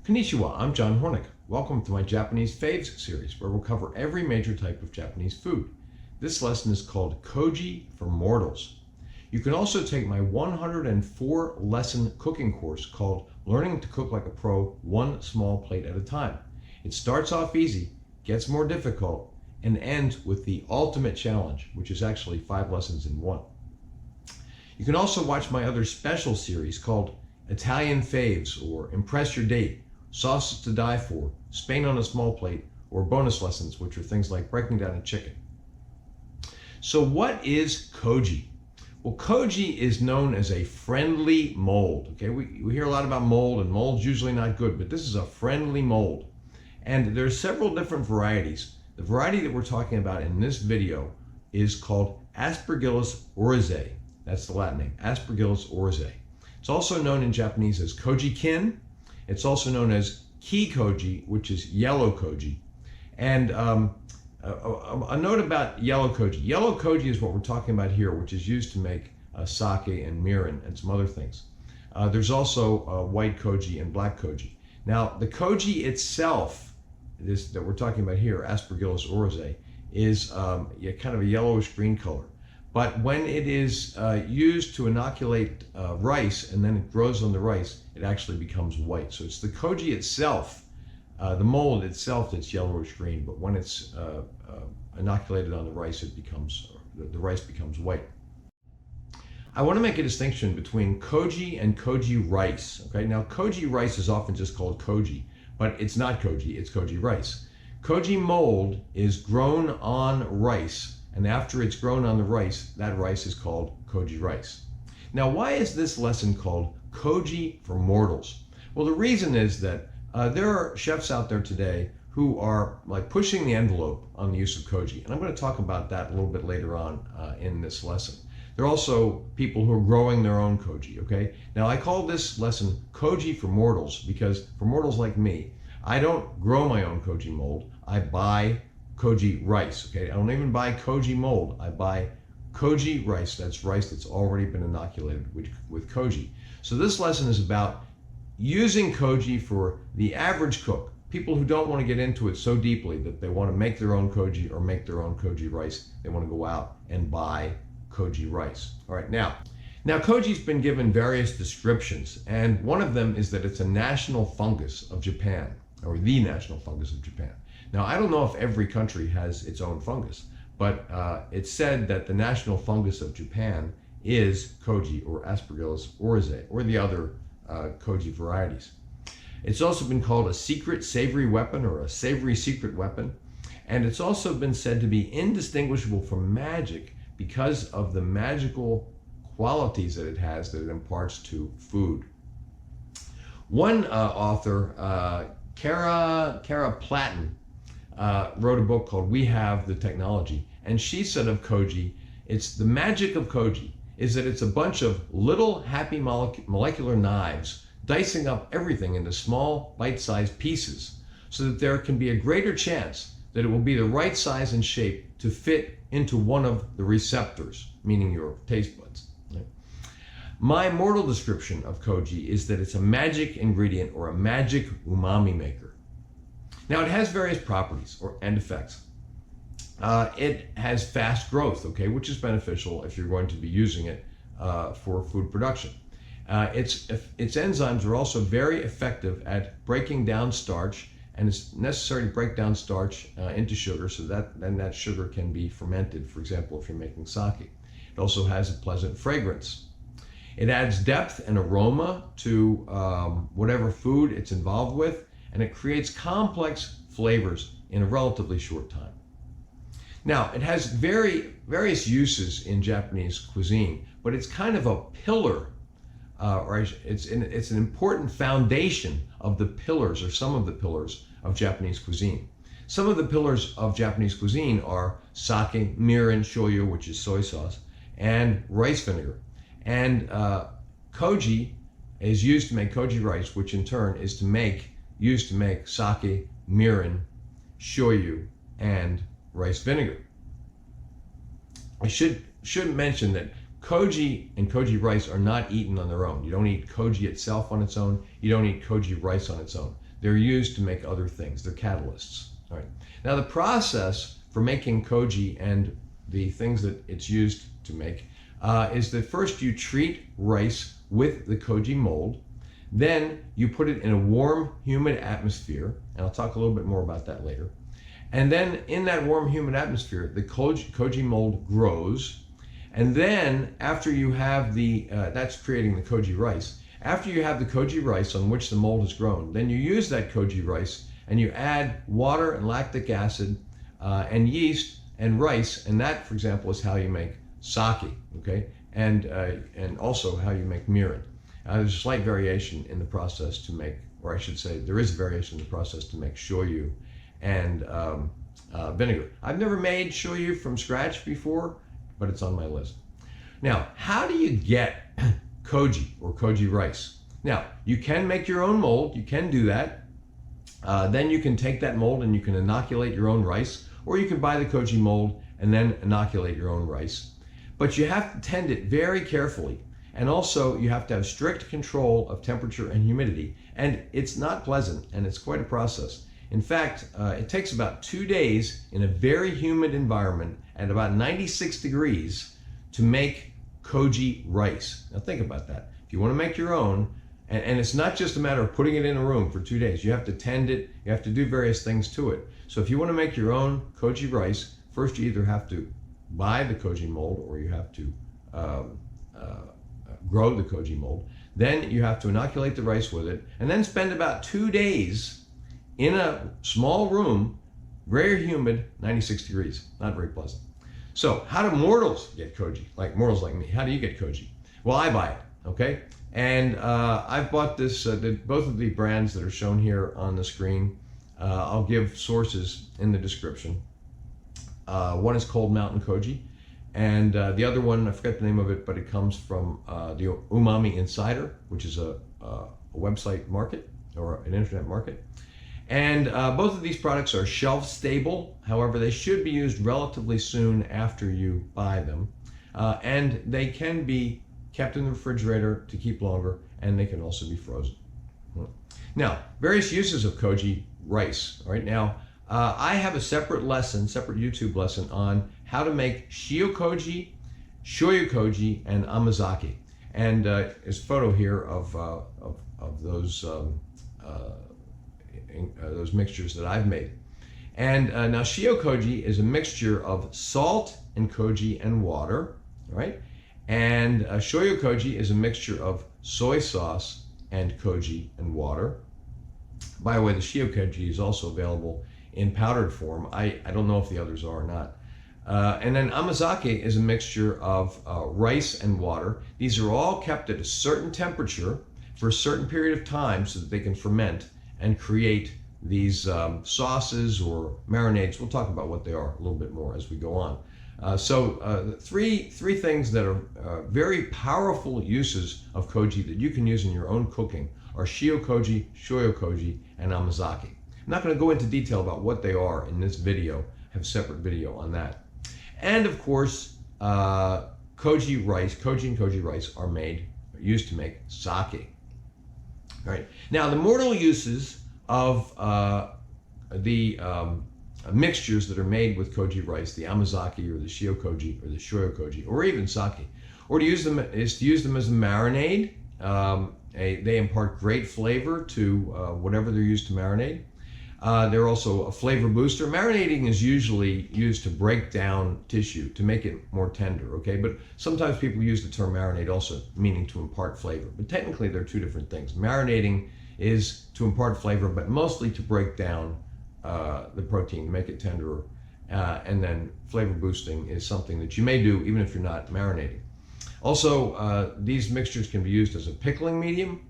Konnichiwa, I'm John Hornick. Welcome to my Japanese Faves series, where we'll cover every major type of Japanese food. This lesson is called Koji for Mortals. You can also take my 104 lesson cooking course called Learning to Cook Like a Pro, One Small Plate at a Time. It starts off easy, gets more difficult, and ends with the ultimate challenge, which is actually 5 lessons in one. You can also watch my other special series called Italian Faves, or Impress Your Date, Sauces to Die For, Spain on a Small Plate, or bonus lessons, which are things like breaking down a chicken. So what is Koji? Well, Koji is known as a friendly mold. Okay, we hear a lot about mold, and mold's usually not good, but this is a friendly mold. And there's several different varieties. The variety that we're talking about in this video is called Aspergillus oryzae. That's the Latin name, Aspergillus oryzae. It's also known in Japanese as Koji-kin. It's also known as Ki Koji, which is yellow Koji. And a note about yellow Koji. Yellow Koji is what we're talking about here, which is used to make sake and mirin and some other things. There's also white Koji and black Koji. Now, the Koji itself, this that we're talking about here, Aspergillus oryzae, is kind of a yellowish green color. But when it is used to inoculate rice and then it grows on the rice, it actually becomes white. So it's the Koji itself, the mold itself, that's yellowish green. But when it's inoculated on the rice, the rice becomes white. I want to make a distinction between Koji and Koji rice. Okay, now Koji rice is often just called Koji, but it's not Koji, it's Koji rice. Koji mold is grown on rice, and after it's grown on the rice, that rice is called Koji rice. Now, why is this lesson called Koji for Mortals? Well, the reason is that there are chefs out there today who are like pushing the envelope on the use of Koji, and I'm going to talk about that a little bit later on in this lesson. There are also people who are growing their own Koji, okay? Now, I call this lesson Koji for Mortals because for mortals like me, I don't grow my own Koji mold. I buy Koji rice, okay? I don't even buy Koji mold. I buy Koji rice. That's rice that's already been inoculated with Koji. So this lesson is about using Koji for the average cook, people who don't want to get into it so deeply that they want to make their own Koji or make their own Koji rice. They want to go out and buy Koji rice. All right, now Koji's been given various descriptions, and one of them is that it's a national fungus of Japan, or the national fungus of Japan. Now, I don't know if every country has its own fungus, but it's said that the national fungus of Japan is Koji, or Aspergillus oryzae, or the other Koji varieties. It's also been called a secret savory weapon, or a savory secret weapon, and it's also been said to be indistinguishable from magic because of the magical qualities that it has, that it imparts to food. One author, Cara Platten, wrote a book called We Have the Technology, and she said of Koji, it's the magic of Koji is that it's a bunch of little happy molecular knives dicing up everything into small bite-sized pieces so that there can be a greater chance that it will be the right size and shape to fit into one of the receptors, meaning your taste buds. My mortal description of Koji is that it's a magic ingredient, or a magic umami maker. Now, it has various properties and effects. It has fast growth, okay, which is beneficial if you're going to be using it for food production. Its enzymes are also very effective at breaking down starch, and it's necessary to break down starch into sugar so that then that sugar can be fermented, for example, if you're making sake. It also has a pleasant fragrance. It adds depth and aroma to whatever food it's involved with, and it creates complex flavors in a relatively short time. Now, it has various uses in Japanese cuisine, but it's kind of a pillar, it's an important foundation of the pillars, or some of the pillars of Japanese cuisine. Some of the pillars of Japanese cuisine are sake, mirin, shoyu, which is soy sauce, and rice vinegar. And Koji is used to make Koji rice, which in turn is used to make sake, mirin, shoyu, and rice vinegar. I should mention that Koji and Koji rice are not eaten on their own. You don't eat Koji itself on its own. You don't eat Koji rice on its own. they're used to make other things. They're catalysts. All right. Now the process for making koji and the things that it's used to make is that first you treat rice with the koji mold, then you put it in a warm, humid atmosphere, and I'll talk a little bit more about that later. And then in that warm, humid atmosphere, the koji mold grows, and then after you have that's creating the koji rice. After you have the koji rice on which the mold has grown, then you use that koji rice and you add water and lactic acid and yeast and rice, and that, for example, is how you make sake, okay, and also how you make mirin. There's a slight variation in the process to make, or I should say, there is a variation in the process to make shoyu and vinegar. I've never made shoyu from scratch before, but it's on my list. Now, how do you get koji or koji rice? Now, you can make your own mold. You can do that. Then you can take that mold and you can inoculate your own rice, or you can buy the koji mold and then inoculate your own rice. But you have to tend it very carefully. And also you have to have strict control of temperature and humidity. And it's not pleasant, and it's quite a process. In fact, it takes about 2 days in a very humid environment at about 96 degrees to make koji rice. Now think about that. If you want to make your own, and it's not just a matter of putting it in a room for 2 days. You have to tend it. You have to do various things to it. So if you want to make your own koji rice, first you either have to buy the koji mold, or you have to grow the koji mold. Then you have to inoculate the rice with it, and then spend about 2 days in a small room, very humid, 96 degrees. Not very pleasant. So how do mortals get koji? Like mortals like me, how do you get koji? Well, I buy it, okay? And I've bought this, both of the brands that are shown here on the screen. I'll give sources in the description. One is Cold Mountain Koji, and the other one, I forget the name of it, but it comes from the Umami Insider, which is a website market or an internet market. And both of these products are shelf stable. However, they should be used relatively soon after you buy them. And they can be kept in the refrigerator to keep longer, and they can also be frozen. Now, various uses of koji rice. All right, now I have a separate YouTube lesson on how to make shio koji, shoyu koji, and amazake. And there's a photo here of those mixtures that I've made. And now shio koji is a mixture of salt and koji and water, right? And shoyu koji is a mixture of soy sauce and koji and water. By the way, the shio koji is also available in powdered form. I don't know if the others are or not. And then amazake is a mixture of rice and water. These are all kept at a certain temperature for a certain period of time so that they can ferment and create these sauces or marinades. We'll talk about what they are a little bit more as we go on. Three things that are very powerful uses of koji that you can use in your own cooking are shio koji, shoyu koji, and amazake. I'm not going to go into detail about what they are in this video. I have a separate video on that. And of course, koji rice, koji and koji rice are used to make sake. All right. Now, the mortal uses of the mixtures that are made with koji rice, the amazake or the shio koji or the shoyu koji, or even sake, or to use them as a marinade. They impart great flavor to whatever they're used to marinate. They're also a flavor booster. Marinating is usually used to break down tissue, to make it more tender, okay? But sometimes people use the term marinate also, meaning to impart flavor. But technically, they're two different things. Marinating is to impart flavor, but mostly to break down the protein, make it tenderer. And then flavor boosting is something that you may do even if you're not marinating. Also, these mixtures can be used as a pickling medium.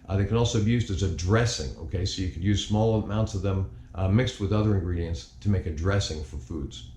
They can also be used as a dressing, okay? So you could use small amounts of them mixed with other ingredients to make a dressing for foods.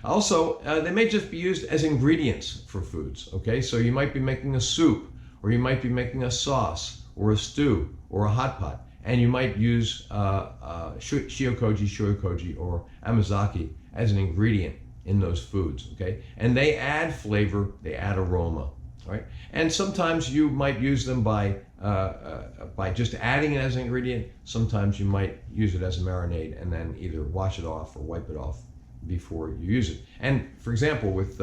Also, they may just be used as ingredients for foods, okay? So you might be making a soup, or you might be making a sauce, or a stew, or a hot pot, and you might use shio koji, shoyu koji, or amazake as an ingredient in those foods, okay? And they add flavor, they add aroma, right? And sometimes you might use them by by just adding it as an ingredient. Sometimes you might use it as a marinade and then either wash it off or wipe it off before you use it. And for example, with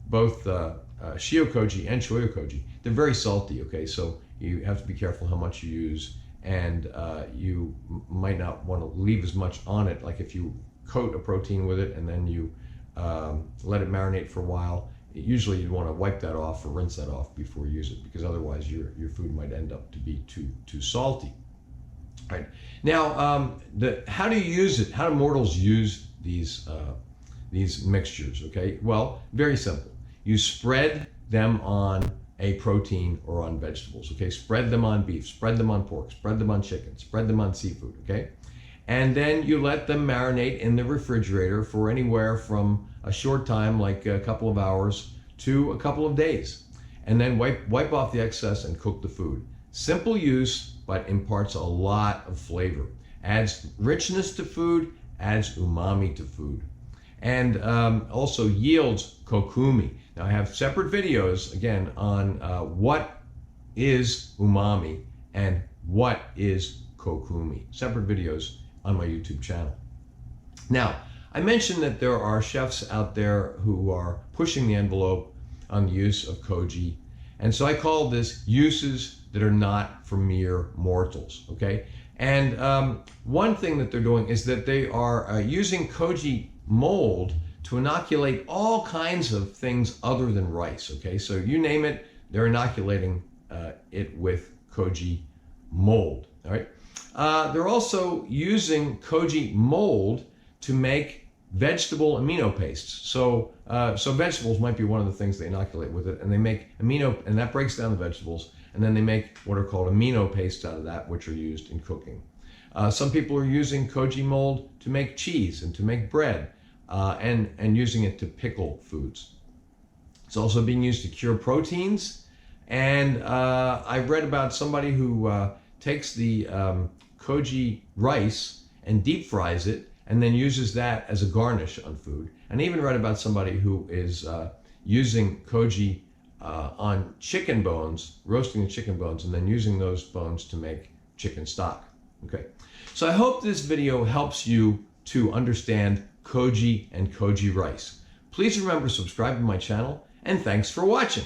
both shio koji and shoyu koji, they're very salty, okay? So you have to be careful how much you use, and you might not want to leave as much on it. Like if you coat a protein with it and then you let it marinate for a while, usually you'd want to wipe that off or rinse that off before you use it, because otherwise your food might end up to be too salty. All right. Now, how do you use it? How do mortals use these mixtures? Okay. Well, very simple. You spread them on a protein or on vegetables. Okay. Spread them on beef. Spread them on pork. Spread them on chicken. Spread them on seafood. Okay. And then you let them marinate in the refrigerator for anywhere from a short time, like a couple of hours, to a couple of days. And then wipe off the excess and cook the food. Simple use, but imparts a lot of flavor. Adds richness to food, adds umami to food. And also yields kokumi. Now I have separate videos, again, on what is umami and what is kokumi. Separate videos on my YouTube channel. Now, I mentioned that there are chefs out there who are pushing the envelope on the use of koji. And so I call this uses that are not for mere mortals, okay? And one thing that they're doing is that they are using koji mold to inoculate all kinds of things other than rice, okay? So you name it, they're inoculating it with koji mold, all right? They're also using koji mold to make vegetable amino pastes. So vegetables might be one of the things they inoculate with it, and they make and that breaks down the vegetables, and then they make what are called amino pastes out of that, which are used in cooking. Some people are using koji mold to make cheese and to make bread, and using it to pickle foods. It's also being used to cure proteins, and I've read about somebody who takes the koji rice and deep fries it, and then uses that as a garnish on food. And I even read about somebody who is using koji on chicken bones, roasting the chicken bones, and then using those bones to make chicken stock. Okay, so I hope this video helps you to understand koji and koji rice. Please remember to subscribe to my channel, and thanks for watching.